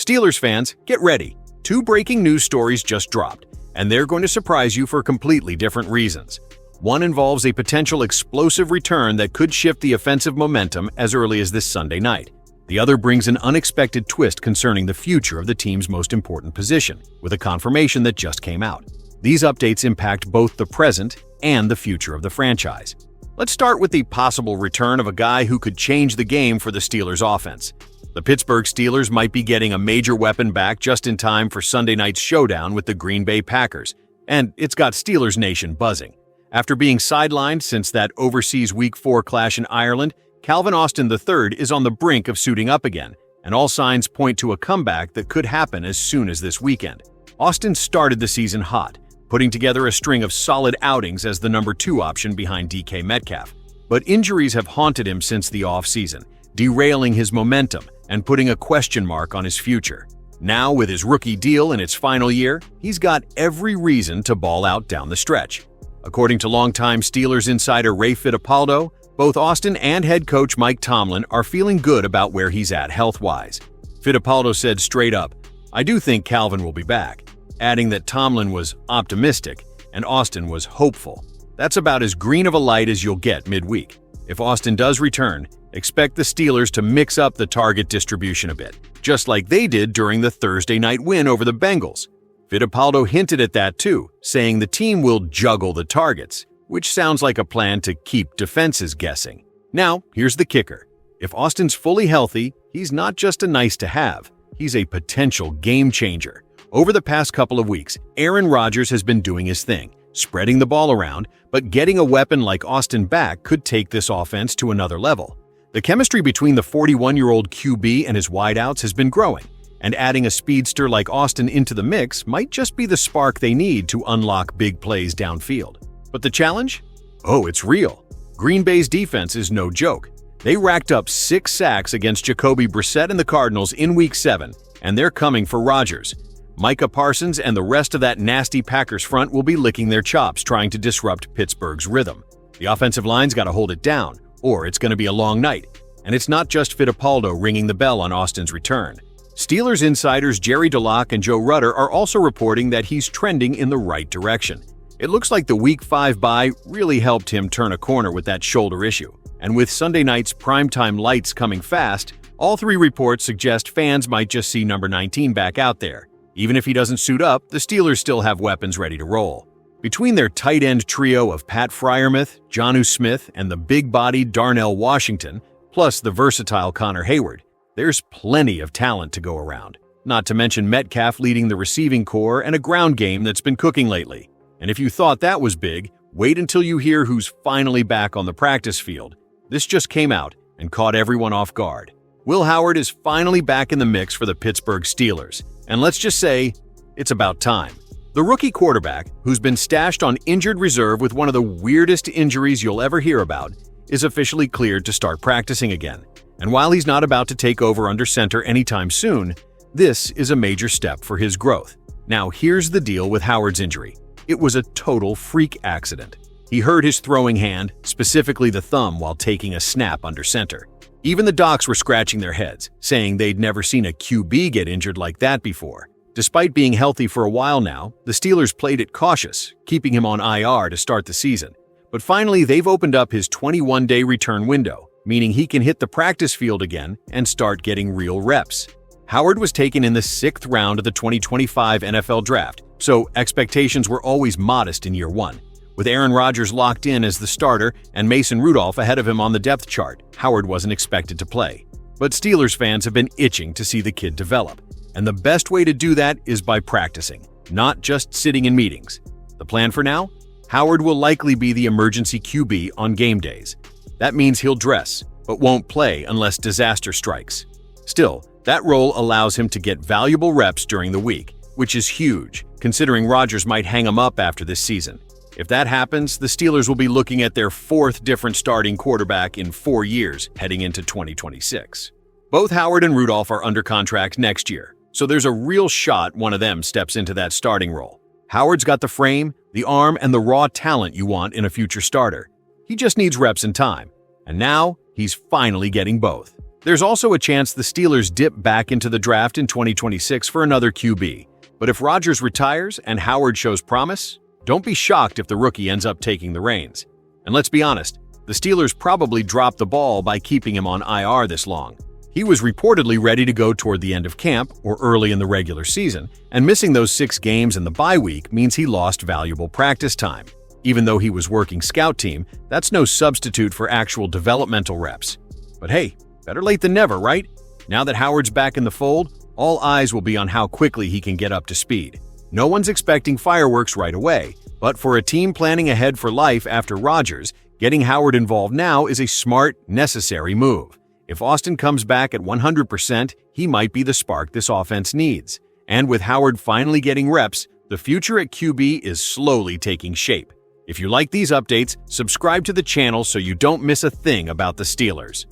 Steelers fans, get ready. 2 breaking news stories just dropped, and they're going to surprise you for completely different reasons. One involves a potential explosive return that could shift the offensive momentum as early as this Sunday night. The other brings an unexpected twist concerning the future of the team's most important position, with a confirmation that just came out. These updates impact both the present and the future of the franchise. Let's start with the possible return of a guy who could change the game for the Steelers' offense. The Pittsburgh Steelers might be getting a major weapon back just in time for Sunday night's showdown with the Green Bay Packers, and it's got Steelers Nation buzzing. After being sidelined since that overseas Week 4 clash in Ireland, Calvin Austin III is on the brink of suiting up again, and all signs point to a comeback that could happen as soon as this weekend. Austin started the season hot, putting together a string of solid outings as the number 2 option behind DK Metcalf. But injuries have haunted him since the offseason, derailing his momentum and putting a question mark on his future. Now, with his rookie deal in its final year, he's got every reason to ball out down the stretch. According to longtime Steelers insider Ray Fittipaldo, both Austin and head coach Mike Tomlin are feeling good about where he's at health-wise. Fittipaldo said straight up, "I do think Calvin will be back," adding that Tomlin was optimistic and Austin was hopeful. That's about as green of a light as you'll get midweek. If Austin does return, expect the Steelers to mix up the target distribution a bit, just like they did during the Thursday night win over the Bengals. Fittipaldo hinted at that too, saying the team will juggle the targets, which sounds like a plan to keep defenses guessing. Now, here's the kicker. If Austin's fully healthy, he's not just a nice-to-have, he's a potential game-changer. Over the past couple of weeks, Aaron Rodgers has been doing his thing, spreading the ball around, but getting a weapon like Austin back could take this offense to another level. The chemistry between the 41-year-old QB and his wideouts has been growing, and adding a speedster like Austin into the mix might just be the spark they need to unlock big plays downfield. But the challenge? Oh, it's real. Green Bay's defense is no joke. They racked up 6 sacks against Jacoby Brissett and the Cardinals in Week 7, and they're coming for Rodgers. Micah Parsons and the rest of that nasty Packers front will be licking their chops trying to disrupt Pittsburgh's rhythm. The offensive line's got to hold it down, or it's going to be a long night. And it's not just Fittipaldo ringing the bell on Austin's return. Steelers insiders Jerry DeLocke and Joe Rutter are also reporting that he's trending in the right direction. It looks like the Week 5 bye really helped him turn a corner with that shoulder issue. And with Sunday night's primetime lights coming fast, all 3 reports suggest fans might just see number 19 back out there. Even if he doesn't suit up, the Steelers still have weapons ready to roll. Between their tight end trio of Pat Freiermuth, Jonnu Smith, and the big-bodied Darnell Washington, plus the versatile Connor Hayward, there's plenty of talent to go around. Not to mention Metcalf leading the receiving core and a ground game that's been cooking lately. And if you thought that was big, wait until you hear who's finally back on the practice field. This just came out and caught everyone off guard. Will Howard is finally back in the mix for the Pittsburgh Steelers. And let's just say, it's about time. The rookie quarterback, who's been stashed on injured reserve with one of the weirdest injuries you'll ever hear about, is officially cleared to start practicing again. And while he's not about to take over under center anytime soon, this is a major step for his growth. Now, here's the deal with Howard's injury. It was a total freak accident. He hurt his throwing hand, specifically the thumb, while taking a snap under center. Even the docs were scratching their heads, saying they'd never seen a QB get injured like that before. Despite being healthy for a while now, the Steelers played it cautious, keeping him on IR to start the season. But finally, they've opened up his 21-day return window, meaning he can hit the practice field again and start getting real reps. Howard was taken in the 6th round of the 2025 NFL Draft, so expectations were always modest in year 1. With Aaron Rodgers locked in as the starter and Mason Rudolph ahead of him on the depth chart, Howard wasn't expected to play. But Steelers fans have been itching to see the kid develop. And the best way to do that is by practicing, not just sitting in meetings. The plan for now? Howard will likely be the emergency QB on game days. That means he'll dress, but won't play unless disaster strikes. Still, that role allows him to get valuable reps during the week, which is huge, considering Rodgers might hang him up after this season. If that happens, the Steelers will be looking at their 4th different starting quarterback in 4 years heading into 2026. Both Howard and Rudolph are under contract next year, so there's a real shot one of them steps into that starting role. Howard's got the frame, the arm, and the raw talent you want in a future starter. He just needs reps and time. And now, he's finally getting both. There's also a chance the Steelers dip back into the draft in 2026 for another QB. But if Rodgers retires and Howard shows promise, don't be shocked if the rookie ends up taking the reins. And let's be honest, the Steelers probably dropped the ball by keeping him on IR this long. He was reportedly ready to go toward the end of camp or early in the regular season, and missing those 6 games in the bye week means he lost valuable practice time. Even though he was working scout team, that's no substitute for actual developmental reps. But hey, better late than never, right? Now that Howard's back in the fold, all eyes will be on how quickly he can get up to speed. No one's expecting fireworks right away, but for a team planning ahead for life after Rodgers, getting Howard involved now is a smart, necessary move. If Austin comes back at 100%, he might be the spark this offense needs. And with Howard finally getting reps, the future at QB is slowly taking shape. If you like these updates, subscribe to the channel so you don't miss a thing about the Steelers.